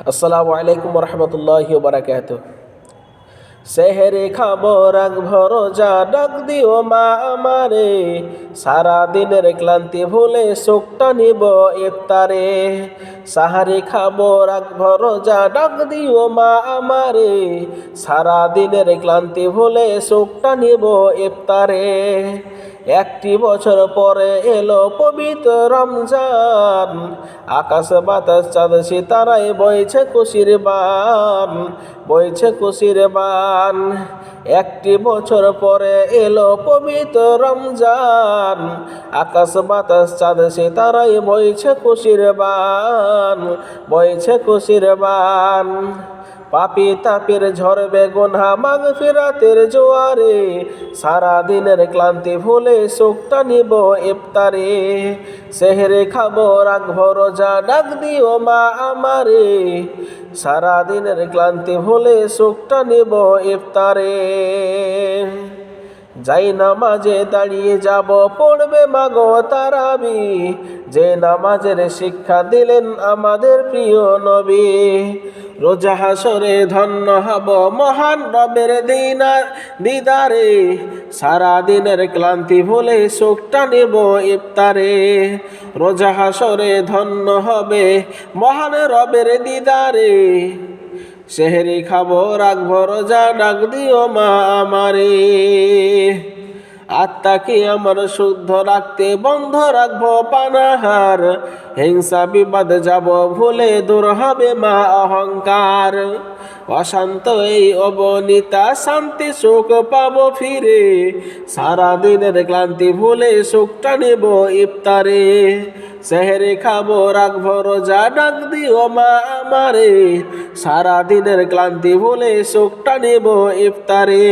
আসসালামু আলাইকুম রহমতুল্লাহি ওয়া বারাকাতুহু। সেহেরে খাবো রাখবো রোজা, ডাক দিও মা আমারে, সারা দিনের ক্লান্তি ভুলে সুখটা নিব ইফতারে। সাহারি খাবো রাখবো রোজা, ডাক দিও মা আমারে, সারা দিনের ক্লান্তি ভুলে সুখটা নিব ইফতারে। একটি বছর পরে এলো পবিত্র রমজান, আকাশ বাতাস চাঁদ সিতারায় বইছে খুশির বান, বইছে খুশির বান। একটি বছর পরে এলো পবিত্র রমজান, আকাশ বাতাস চাঁদ সিতারায় বইছে খুশির বান, বইছে খুশির বান। পাপি তাপির ঝরবে গুনহা মাগফিরাতের জোয়ারে, সারা দিনের ক্লান্তি ভুলে সুখটা নিব ইফতারে। সেহরে খাবো রাখবো রোজা, ডাক দিও মা আমারে, সারা দিনের ক্লান্তি ভুলে সুখটা নিব ইফতারে। যাই নামাজে দাঁড়িয়ে যাব পড়বে মাগো তারাবি, যে নামাজের শিক্ষা দিলেন আমাদের প্রিয় নবী। রোজা হাসরে ধন্য হব মহান রবের দিদারে, সারা দিনের ক্লান্তি ভুলে সুখটা নেব ইফতারে। রোজা হাসরে ধন্য হবে মহান রবের দিদারে, সেহরি খাবো রাখবো রোজা, ডাক দিও মা আমারে। আত্মাকে আমার শুদ্ধ রাখতে বন্ধ রাখবো পানাহার, হিংসা বিবাদ যাব ভুলে দূর হবে মা অহংকার। অশান্ত এই অবনীতা শান্তি সুখ পাবো ফিরে, সারা দিনের ক্লান্তি ভুলে সুখটা নেব ইফতারে। সেহরে খাবো রাখবো রোজা, ডাক দিও মা আমারে, সারা দিনের ক্লান্তি ভুলে সুখটা নেব ইফতারে।